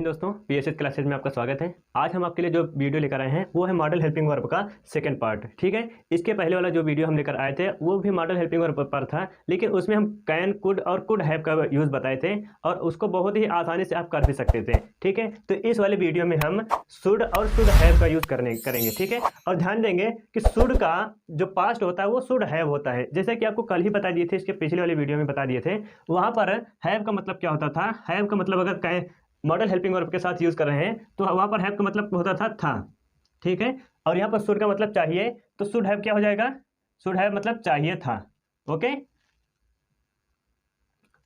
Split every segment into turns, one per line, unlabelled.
हिंद दोस्तों, PSS classes में आपका स्वागत है। आज हम आपके लिए जो वीडियो लेकर आए हैं वो है मॉडल हेल्पिंग वर्ब का सेकंड पार्ट। ठीक है, इसके पहले वाला जो वीडियो हम लेकर आए थे वो भी मॉडल हेल्पिंग वर्ब पर था, लेकिन उसमें हम कैन, कुड और कुड हैव का यूज़ बताए थे और उसको बहुत ही आसानी से आप कर भी सकते थे। ठीक है, तो इस वाले वीडियो में हम शुड और शुड हैव का यूज़ करेंगे। ठीक है, और ध्यान देंगे कि शुड का जो पास्ट होता है वो शुड हैव होता है। जैसे कि आपको कल ही बता दिए थे, इसके पिछले वाले वीडियो में बता दिए थे। वहाँ पर हैव का मतलब क्या होता था? हैव का मतलब अगर मॉडल हेल्पिंग वर्ब के साथ यूज कर रहे हैं तो वहां पर हैव का मतलब होता था। ठीक है, और यहाँ पर शुड का मतलब चाहिए, तो शुड हैव क्या हो जाएगा? शुड हैव मतलब चाहिए था। ओके,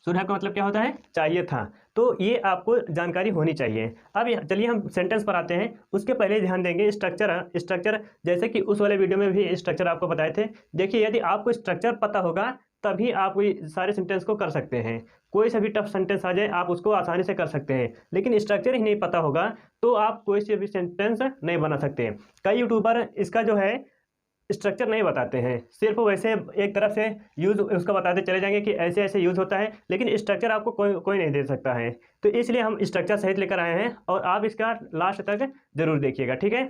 शुड हैव का मतलब क्या होता है? चाहिए था। तो ये आपको जानकारी होनी चाहिए। अब चलिए हम सेंटेंस पर आते हैं। उसके पहले ध्यान देंगे स्ट्रक्चर जैसे कि उस वाले वीडियो में भी स्ट्रक्चर आपको बताए थे। देखिए, यदि आपको स्ट्रक्चर पता होगा तभी आप सारे सेंटेंस को कर सकते हैं। कोई सा भी टफ सेंटेंस आ जाए आप उसको आसानी से कर सकते हैं, लेकिन स्ट्रक्चर ही नहीं पता होगा तो आप कोई से भी सेंटेंस नहीं बना सकते। कई यूट्यूबर इसका जो है स्ट्रक्चर नहीं बताते हैं, सिर्फ वैसे एक तरफ से यूज उसका बताते चले जाएंगे कि ऐसे ऐसे यूज होता है, लेकिन स्ट्रक्चर आपको कोई नहीं दे सकता है। तो इसलिए हम स्ट्रक्चर सहित लेकर आए हैं और आप इसका लास्ट तक जरूर देखिएगा। ठीक है,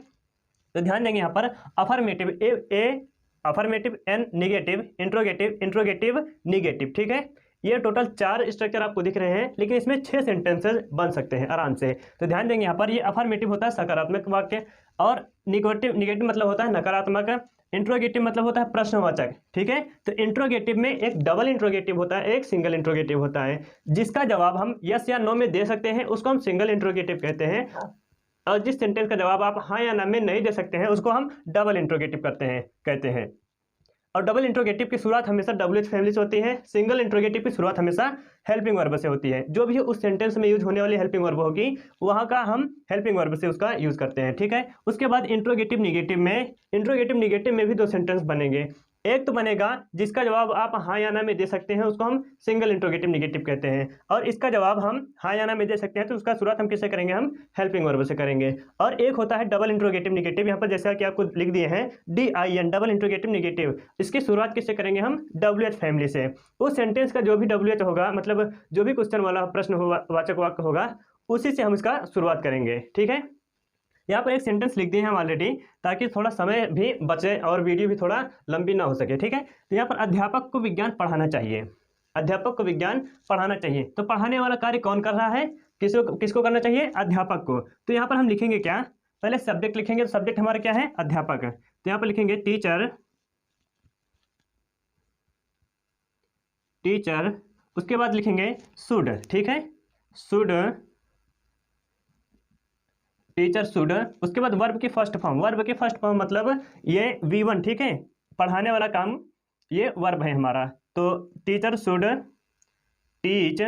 तो ध्यान देंगे यहाँ पर affirmative affirmative and negative, interrogative negative. ठीक है, ये टोटल 4 स्ट्रक्चर आपको दिख रहे हैं, लेकिन इसमें 6 सेंटेंसेस बन सकते हैं आराम से। तो ध्यान देंगे यहाँ पर ये अफर्मेटिव होता है सकारात्मक वाक्य, और निगेटिव मतलब होता है नकारात्मक, इंट्रोगेटिव मतलब होता है प्रश्नवाचक। ठीक है, तो इंट्रोगेटिव में एक डबल इंट्रोगेटिव होता है, एक सिंगल इंट्रोगेटिव होता है। जिसका जवाब हम यस या नो में दे सकते हैं उसको हम सिंगल इंट्रोगेटिव कहते हैं, और जिस सेंटेंस का जवाब आप हाँ या ना में नहीं दे सकते हैं उसको हम डबल इंट्रोगेटिव कहते हैं। और डबल इंट्रोगेटिव की शुरुआत हमेशा WH फैमिली से होती है। सिंगल इंट्रोगेटिव की शुरुआत हमेशा हेल्पिंग वर्ब से होती है। जो भी उस सेंटेंस में यूज होने वाली हेल्पिंग वर्ब होगी वहाँ का हम हेल्पिंग वर्ब से उसका यूज करते हैं। ठीक है, उसके बाद इंट्रोगेटिव निगेटिव में भी 2 सेंटेंस बनेंगे। एक तो बनेगा जिसका जवाब आप हाँ या ना में दे सकते हैं उसको हम सिंगल इंट्रोगेटिव निगेटिव कहते हैं, और इसका जवाब हम हाँ या ना में दे सकते हैं तो उसका शुरुआत हम किससे करेंगे? हम हेल्पिंग वर्ब से करेंगे। और एक होता है डबल इंट्रोगेटिव निगेटिव, यहाँ पर जैसा कि आपको लिख दिए हैं DIN, डबल इंट्रोगेटिव निगेटिव। इसकी शुरुआत किससे करेंगे? हम WH फैमिली से। उस सेंटेंस का जो भी WH होगा, मतलब जो भी क्वेश्चन वाला प्रश्न होगा, वाचक वाक्य होगा, उसी से हम इसका शुरुआत करेंगे। ठीक है, यहाँ पर एक सेंटेंस लिख दिए हैं हम ऑलरेडी, ताकि थोड़ा समय भी बचे और वीडियो भी थोड़ा लंबी ना हो सके। ठीक है, तो यहाँ पर अध्यापक को विज्ञान पढ़ाना चाहिए। अध्यापक को विज्ञान पढ़ाना चाहिए, तो पढ़ाने वाला कार्य कौन कर रहा है? किसको करना चाहिए? अध्यापक को। तो यहाँ पर हम लिखेंगे क्या? पहले सब्जेक्ट लिखेंगे, तो सब्जेक्ट हमारा क्या है? अध्यापक। तो यहाँ पर लिखेंगे टीचर, उसके बाद लिखेंगे शुड। ठीक है, शुड, टीचर शुड। उसके बाद वर्ब की फर्स्ट फॉर्म मतलब ये V1। ठीक है, पढ़ाने वाला काम ये वर्ब है हमारा। तो टीचर शुड टीच,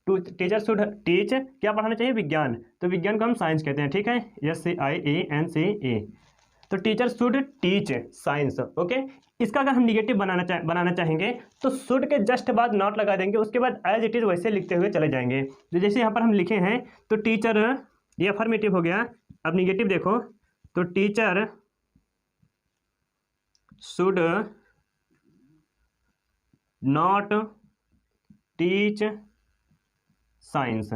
क्या पढ़ाना चाहिए? विज्ञान। तो विज्ञान को हम साइंस कहते हैं। ठीक है, SCIENCE। तो teacher should teach science. Okay, इसका अगर हम निगेटिव बनाना चाहेंगे तो शुड के जस्ट बाद नॉट लगा देंगे, उसके बाद एज इट इज वैसे लिखते हुए चले जाएंगे। तो जैसे यहाँ पर हम लिखे हैं, तो टीचर, ये अफर्मेटिव हो गया। अब निगेटिव देखो, तो teacher should not teach science.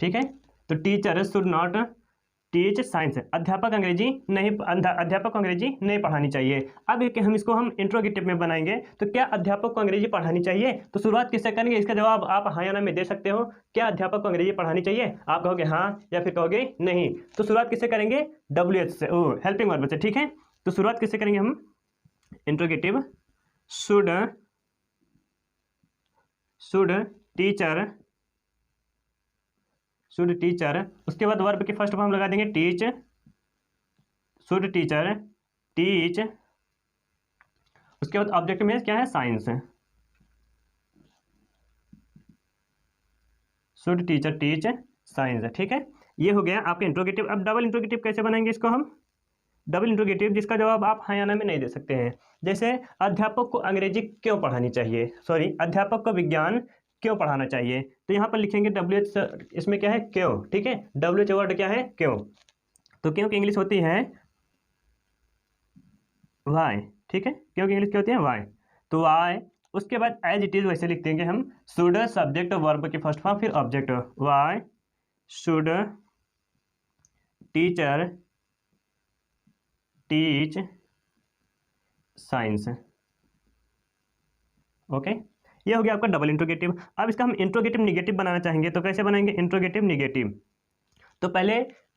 ठीक है, तो teacher should not teach science. अध्यापक को अंग्रेजी नहीं पढ़ानी चाहिए। अब हम इसको इंट्रोगेटिव में बनाएंगे, तो क्या अध्यापक को अंग्रेजी पढ़ानी चाहिए? तो शुरुआत किससे करेंगे? इसका जवाब आप हाँ या ना में दे सकते हो। क्या अध्यापक को अंग्रेजी पढ़ानी चाहिए? आप कहोगे हाँ या फिर कहोगे नहीं। तो शुरुआत किससे करेंगे? WH से, हेल्पिंग वर्ब से। ठीक है, तो शुरुआत किससे करेंगे हम? Interrogative, should teacher. उसके बाद वर्ब की फर्स्ट फॉर्म लगा देंगे टीच, शुड टीचर टीच। उसके बाद ऑब्जेक्ट में क्या है? Science. Should teacher teach science. ठीक है, ये हो गया आपका इंट्रोगेटिव। अब डबल इंट्रोगेटिव कैसे बनाएंगे इसको हम? डबल इंट्रोगेटिव जिसका जवाब आप हाँ या ना में नहीं दे सकते हैं। जैसे अध्यापक को अंग्रेजी क्यों पढ़ानी चाहिए, अध्यापक को विज्ञान क्यों पढ़ाना चाहिए? तो यहाँ पर लिखेंगे WH, इसमें क्या है? क्यों। ठीक है, WH वर्ड क्या है? क्यों। तो क्यों की इंग्लिश होती है वाई। ठीक है, क्यों की इंग्लिश क्या होती है? वाई। तो वाई उसके बाद एज इट इज़ वैसे लिख देंगे हम, शुड सब्जेक्ट वर्ब की फर्स्ट फॉर्म फिर object, why should teacher teach science. Okay, ये हो गया आपका डबल इंट्रोगेटिव। अब इसका हम इंट्रोगेटिव निगेटिव बनाना चाहेंगे तो कैसे बनाएंगे इंट्रोगेटिव निगेटिव। तो पहले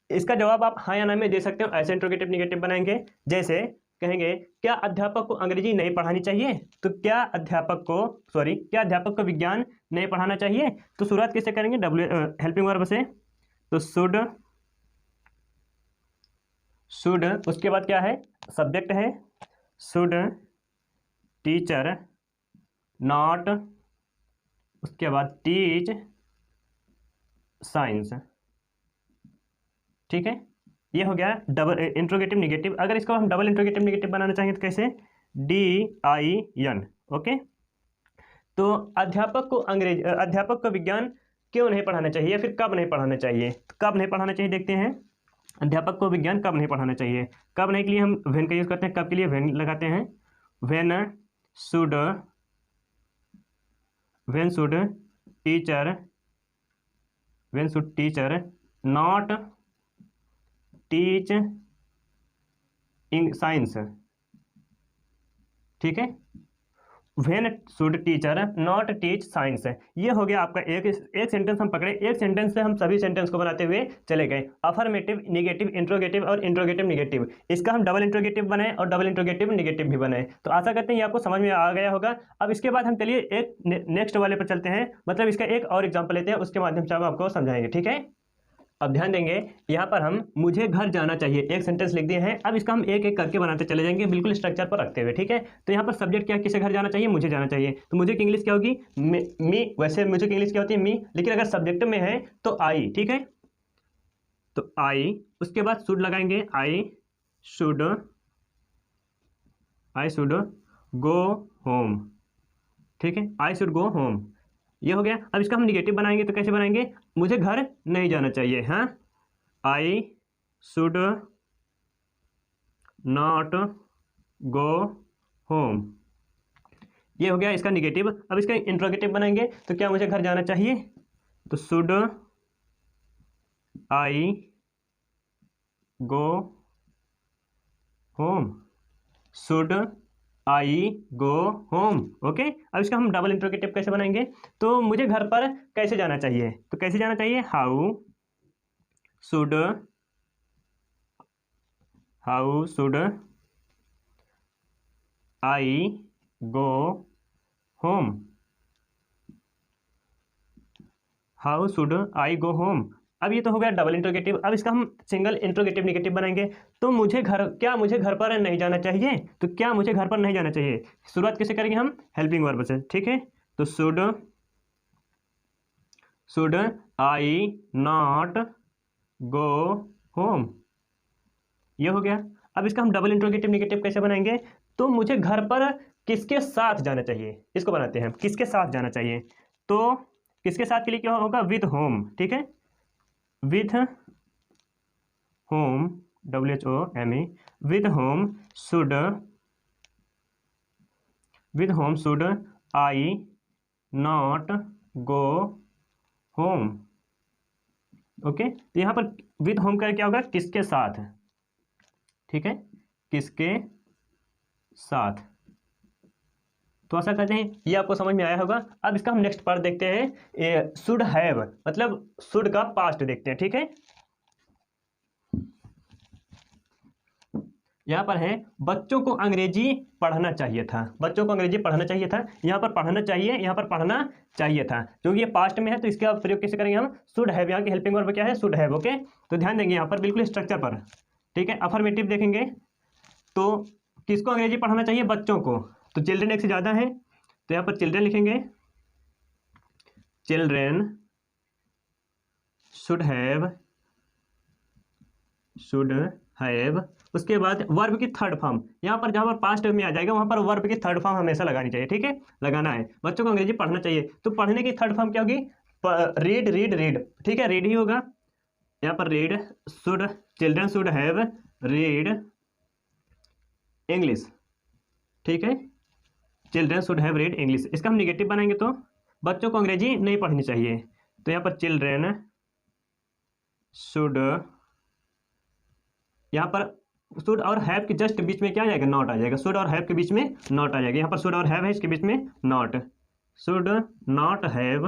इसका जवाब आप हाँ या ना में दे सकते हो, ऐसे इंट्रोगेटिव निगेटिव बनाएंगे। जैसे कहेंगे क्या अध्यापक को अंग्रेजी नहीं पढ़ानी चाहिए, तो क्या अध्यापक को विज्ञान नहीं पढ़ाना चाहिए। तो शुरुआत कैसे करेंगे, हेल्पिंग वर्ब से, तो शुड उसके बाद क्या है, सब्जेक्ट है, शुड टीचर नॉट, उसके बाद टीच साइंस। ठीक है, ये हो गया डबल इंट्रोगेटिव निगेटिव। अगर इसको हम डबल इंट्रोगेटिव निगेटिव बनाना चाहेंगे तो कैसे, DIN। ओके, तो अध्यापक को विज्ञान क्यों नहीं पढ़ाना चाहिए, फिर कब नहीं पढ़ाना चाहिए। तो कब नहीं पढ़ाना चाहिए देखते हैं, अध्यापक को विज्ञान कब नहीं पढ़ाना चाहिए। कब नहीं के लिए हम व्हेन का यूज़ करते हैं, कब के लिए व्हेन लगाते हैं, when should teacher not teach science. ठीक है, when should teacher not teach science. ये हो गया आपका एक सेंटेंस हम पकड़े, एक सेंटेंस से हम सभी सेंटेंस को बनाते हुए चले गए, अफर्मेटिव, निगेटिव, इंट्रोगेटिव और इंट्रोगेटिव निगेटिव। इसका हम डबल इंट्रोगेटिव बनाए और डबल इंट्रोगेटिव निगेटिव भी बनाए। तो आशा करते हैं ये आपको समझ में आ गया होगा। अब इसके बाद हम चलिए एक नेक्स्ट वाले पर चलते हैं, मतलब इसका एक और एग्जाम्पल लेते हैं, उसके माध्यम से हम आपको समझाएंगे। ठीक है, अब ध्यान देंगे, यहाँ पर हम मुझे घर जाना चाहिए एक सेंटेंस लिख दिए हैं। अब इसका हम एक एक करके बनाते चले जाएंगे, बिल्कुल स्ट्रक्चर पर रखते हुए। ठीक है, तो यहाँ पर सब्जेक्ट क्या, किसे घर जाना चाहिए, मुझे जाना चाहिए। तो मुझे की इंग्लिश क्या होगी, मी। वैसे मुझे की इंग्लिश क्या होती है, मी, लेकिन अगर सब्जेक्ट में है तो आई। ठीक है, तो आई, उसके बाद शुड लगाएंगे, आई शुड गो होम। ठीक है, आई शुड गो होम, ये हो गया। अब इसका हम निगेटिव बनाएंगे तो कैसे बनाएंगे, मुझे घर नहीं जाना चाहिए, हाँ, I should not go home, ये हो गया इसका निगेटिव। अब इसका इंट्रोगेटिव बनाएंगे तो क्या मुझे घर जाना चाहिए, तो should I go home, should I go home. Okay, अब इसका हम डबल इंट्रोगेटिव कैसे बनाएंगे, तो मुझे घर पर कैसे जाना चाहिए, तो कैसे जाना चाहिए, how should I go home, how should I go home. अब ये तो हो गया डबल इंट्रोगेटिव। अब इसका हम सिंगल इंट्रोगेटिव निगेटिव बनाएंगे, तो क्या मुझे घर पर नहीं जाना चाहिए, तो क्या मुझे घर पर नहीं जाना चाहिए। शुरुआत कैसे करेंगे हम, हेल्पिंग वर्ब से। ठीक है, तो should I not go home, ये हो गया। अब इसका हम डबल इंट्रोगेटिव निगेटिव कैसे बनाएंगे, तो मुझे घर पर किसके साथ जाना चाहिए, इसको बनाते हैं, किसके साथ जाना चाहिए। तो किसके साथ के लिए क्या होगा, विद होम। ठीक है, with home, WHOME, with home should I not go home. Okay, तो यहाँ पर विथ होम का क्या होगा, किसके साथ। ठीक है, किसके साथ। तो आशा करते हैं ये आपको समझ में आया होगा। अब इसका हम नेक्स्ट पार्ट देखते हैं, शुड हैव, मतलब शुड का पास्ट देखते हैं। ठीक है, यहाँ पर है बच्चों को अंग्रेजी पढ़ना चाहिए था, बच्चों को अंग्रेजी पढ़ना चाहिए था। यहाँ पर पढ़ना चाहिए, यहाँ पर पढ़ना चाहिए था, क्योंकि ये पास्ट में है तो इसका प्रयोग कैसे करेंगे हम, शुड हैव, यहाँ की हेल्पिंग वर्ब क्या है, शुड हैव। ओके, तो ध्यान देंगे यहाँ पर बिल्कुल स्ट्रक्चर पर। ठीक है, अफर्मेटिव देखेंगे तो किसको अंग्रेजी पढ़ाना चाहिए, बच्चों को, तो चिल्ड्रेन एक से ज़्यादा है तो यहाँ पर चिल्ड्रेन लिखेंगे, चिल्ड्रेन शुड हैव। उसके बाद वर्ब की थर्ड फॉर्म, यहाँ पर जहाँ पर पास्ट में आ जाएगा वहाँ पर वर्ब की थर्ड फॉर्म हमेशा लगानी चाहिए। ठीक है, लगाना है, बच्चों को अंग्रेजी पढ़ना चाहिए तो पढ़ने की थर्ड फॉर्म क्या होगी, रीड। ठीक है, रीड ही होगा, यहाँ पर read, children should have read English. ठीक है, children should have read English, इसका हम निगेटिव बनाएंगे तो बच्चों को अंग्रेजी नहीं पढ़नी चाहिए, तो यहाँ पर चिल्ड्रेन शुड, यहाँ पर शुड और हैव के जस्ट बीच में क्या आ जाएगा, नॉट आ जाएगा। शुड और हैव के बीच में नॉट आ जाएगा, यहाँ पर शुड और हैव है, इसके बीच में not, should not have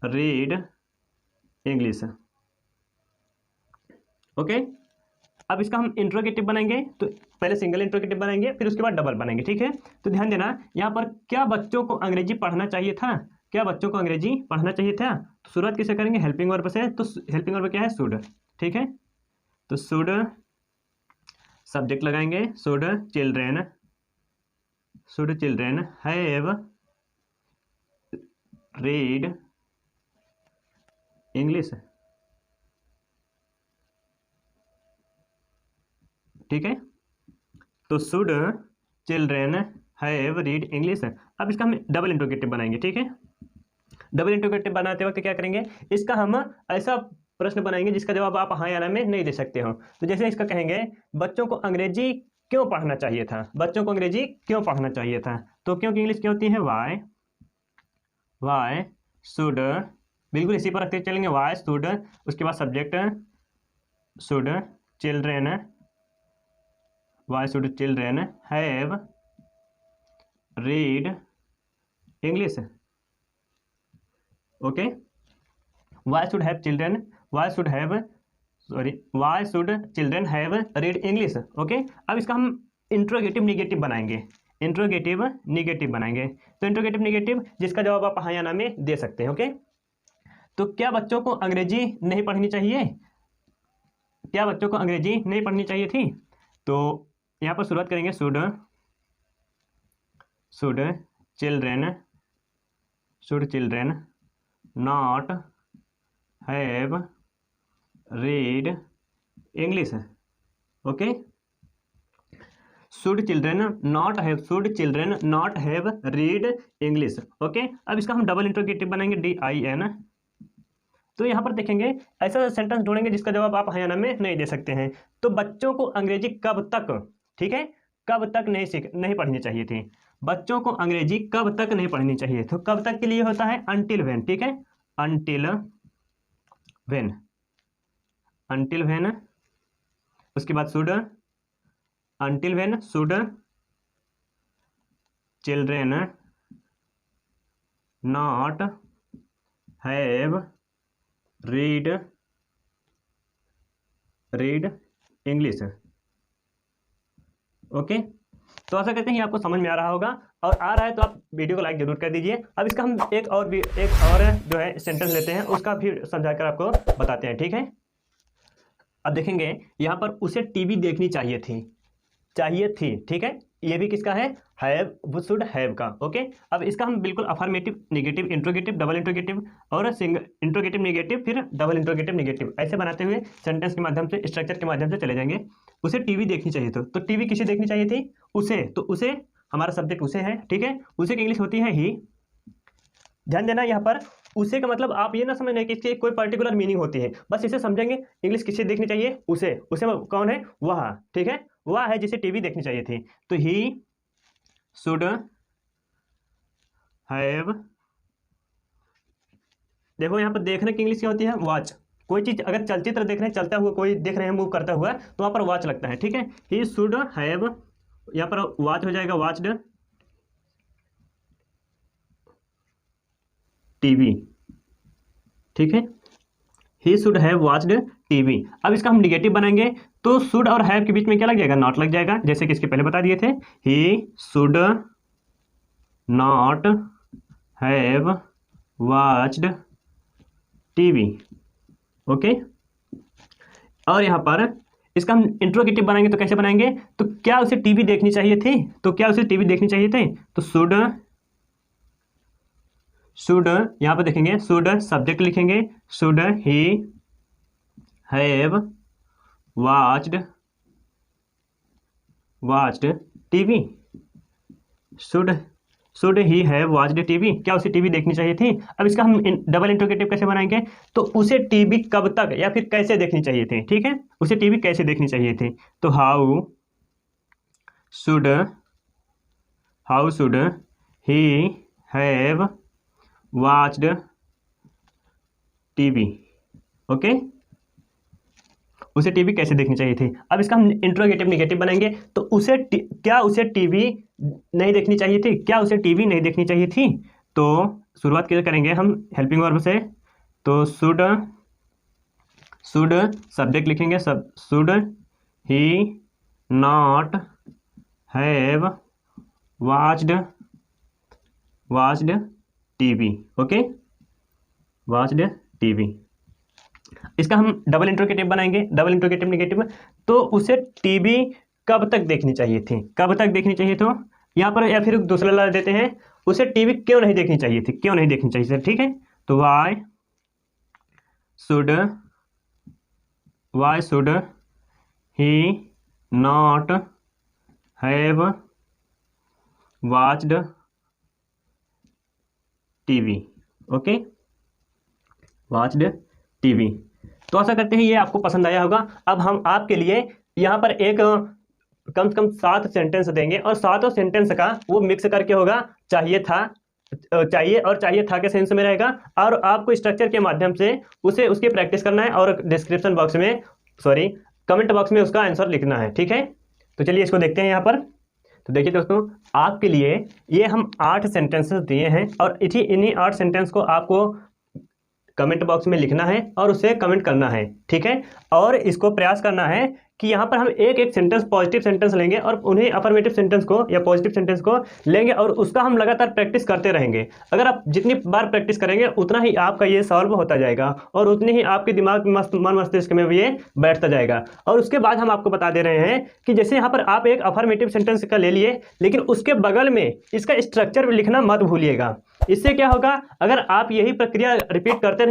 read English. Okay, अब इसका हम इंट्रोगेटिव बनाएंगे, तो पहले सिंगल इंट्रोगेटिव बनाएंगे, फिर उसके बाद डबल बनाएंगे, ठीक है। तो ध्यान देना, यहाँ पर क्या बच्चों को अंग्रेजी पढ़ना चाहिए था, क्या बच्चों को अंग्रेजी पढ़ना चाहिए था, तो शुरुआत किसे करेंगे, हेल्पिंग वर्ब से, तो हेल्पिंग वर्ब क्या है, शुड, ठीक है। तो शुड सब्जेक्ट लगाएंगे, should children have read English, ठीक है। तो should children have read English. अब इसका हम डबल इंट्रोगेटिव बनाएंगे, ठीक है। डबल इंट्रोगेटिव बनाते वक्त क्या करेंगे, इसका हम ऐसा प्रश्न बनाएंगे जिसका जवाब आप हाँ या ना में नहीं दे सकते हो। तो जैसे इसका कहेंगे, बच्चों को अंग्रेजी क्यों पढ़ना चाहिए था, बच्चों को अंग्रेजी क्यों पढ़ना चाहिए था, तो क्यों की इंग्लिश क्या होती है, वाई शुड, बिल्कुल इसी पर रखते चलेंगे, वाई शुड, उसके बाद subject should children, why should children have read English. Okay, why should have children, why should children have read English. Okay, अब इसका हम इंट्रोगेटिव निगेटिव बनाएंगे, इंट्रोगेटिव निगेटिव बनाएंगे, तो इंट्रोगेटिव निगेटिव जिसका जवाब आप हाँ या ना में दे सकते हैं। ओके, तो क्या बच्चों को अंग्रेजी नहीं पढ़नी चाहिए, क्या बच्चों को अंग्रेजी नहीं पढ़नी चाहिए थी, तो यहाँ पर शुरुआत करेंगे, should children not have read English. Okay, should children not have read English. Okay, अब इसका हम डबल इंट्रोगेटिव बनाएंगे, DIN। तो यहाँ पर देखेंगे ऐसा सेंटेंस ढूंढेंगे जिसका जवाब आप हाँ या ना में नहीं दे सकते हैं। तो बच्चों को अंग्रेजी कब तक, ठीक है, कब तक नहीं पढ़नी चाहिए थी, बच्चों को अंग्रेजी कब तक नहीं पढ़नी चाहिए, तो कब तक के लिए होता है, अनटिल व्हेन, ठीक है, अनटिल व्हेन, उसके बाद should, until when should children not have read English. Okay, तो आशा करते हैं आपको समझ में आ रहा होगा, और आ रहा है तो आप वीडियो को लाइक जरूर कर दीजिए। अब इसका हम एक और जो है सेंटेंस लेते हैं, उसका फिर समझाकर आपको बताते हैं, ठीक है। अब देखेंगे यहाँ पर उसे टीवी देखनी चाहिए थी, ठीक है, ये भी किसका है, हैव, शुड हैव का। ओके, अब इसका हम बिल्कुल affirmative negative interrogative double interrogative और इंट्रोगेटिव निगेटिव फिर डबल इंट्रोगेटिव निगेटिव ऐसे बनाते हुए सेंटेंस के माध्यम से, स्ट्रक्चर के माध्यम से चले जाएंगे। उसे टीवी देखनी चाहिए तो टीवी किसे देखनी चाहिए थी, उसे, तो उसे हमारा सब्जेक्ट उसे है, ठीक है, उसे की इंग्लिश होती है ही। ध्यान देना, यहाँ पर उसे का मतलब आप ये ना समझना कि इसकी कोई पर्टिकुलर मीनिंग होती है, बस इसे समझेंगे, इंग्लिश किसे देखनी चाहिए, उसे कौन है, वह, ठीक है, वह है जिसे टीवी देखनी चाहिए थी। तो ही शुड हैव, देखो यहाँ पर देखने की इंग्लिश क्या होती है, वॉच, कोई चीज अगर चलचित्र देख रहे हैं, चलता हुआ कोई देख रहे हैं, मूव करता हुआ, तो वहाँ पर वॉच लगता है, ठीक है। ही शुड हैव, यहाँ पर वॉच हो जाएगा, वॉच्ड टीवी, ठीक है, he should have watched TV. अब इसका हम निगेटिव बनाएंगे, तो शुड और हैव के बीच में क्या लग जाएगा, नॉट लग जाएगा, जैसे कि इसके पहले बता दिए थे, he should not have watched TV. Okay, और यहाँ पर इसका हम इंट्रोगेटिव बनाएंगे, तो कैसे बनाएंगे, तो क्या उसे टीवी देखनी चाहिए थी, तो क्या उसे टीवी देखनी चाहिए थे, तो शुड यहाँ पर देखेंगे, शुड सब्जेक्ट लिखेंगे, should he have watched TV, should he have watched TV, क्या उसे टीवी देखनी चाहिए थी। अब इसका हम डबल इंट्रोगेटिव कैसे बनाएंगे, तो उसे टीवी कब तक या फिर कैसे देखनी चाहिए थी, ठीक है, उसे टीवी कैसे देखनी चाहिए थी, तो how should how should he have watched TV. Okay, उसे टीवी कैसे देखनी चाहिए थी। अब इसका हम इंट्रोगेटिव निगेटिव बनाएंगे। तो क्या उसे टीवी नहीं देखनी चाहिए थी, क्या उसे टीवी नहीं देखनी चाहिए थी। तो शुरुआत कैसे करेंगे हम हेल्पिंग वर्ब से। तो शुड सब्जेक्ट लिखेंगे, सब should he not have watched TV. Okay, watched TV. इसका हम डबल इंट्रोगेटिव बनाएंगे, डबल इंट्रोगेटिव निगेटिव में। तो उसे टीवी कब तक देखनी चाहिए थी, कब तक देखनी चाहिए। तो यहाँ पर या फिर दूसरा ला देते हैं, उसे टीवी क्यों नहीं देखनी चाहिए थी, क्यों नहीं देखनी चाहिए। ठीक है, तो why should he not have watched TV. Okay, watched TV. तो आशा करते हैं ये आपको पसंद आया होगा। अब हम आपके लिए यहाँ पर एक कम से कम 7 सेंटेंस देंगे और 7 सेंटेंस का वो मिक्स करके होगा। चाहिए और चाहिए था के सेंस में रहेगा। और आपको स्ट्रक्चर के माध्यम से उसे उसकी प्रैक्टिस करना है और डिस्क्रिप्शन बॉक्स में कमेंट बॉक्स में उसका आंसर लिखना है। ठीक है, तो चलिए इसको देखते हैं यहाँ पर। तो देखिए दोस्तों, आपके लिए ये हम 8 सेंटेंसेस दिए हैं और इन्हीं 8 सेंटेंस को आपको कमेंट बॉक्स में लिखना है और उसे कमेंट करना है। ठीक है, और इसको प्रयास करना है कि यहाँ पर हम एक एक सेंटेंस पॉजिटिव सेंटेंस लेंगे और उन्हें अफर्मेटिव सेंटेंस को या पॉजिटिव सेंटेंस को लेंगे और उसका हम लगातार प्रैक्टिस करते रहेंगे। अगर आप जितनी बार प्रैक्टिस करेंगे उतना ही आपका ये सॉल्व होता जाएगा और उतने ही आपके दिमाग मन मस्तिष्क में भी ये बैठता जाएगा। और उसके बाद हम आपको बता दे रहे हैं कि जैसे यहाँ पर आप एक अफर्मेटिव सेंटेंस का ले लिए, लेकिन उसके बगल में इसका स्ट्रक्चर लिखना मत भूलिएगा। इससे क्या होगा, अगर आप यही प्रक्रिया रिपीट करते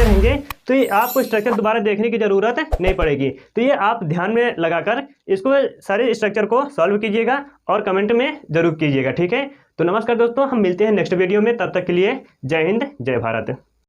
रहेंगे तो ये आपको स्ट्रक्चर दोबारा देखने की ज़रूरत नहीं पड़ेगी। तो ये आप ध्यान में लगाकर इसको सारे स्ट्रक्चर को सॉल्व कीजिएगा और कमेंट में ज़रूर कीजिएगा। ठीक है, तो नमस्कार दोस्तों, हम मिलते हैं नेक्स्ट वीडियो में। तब तक के लिए जय हिंद, जय भारत।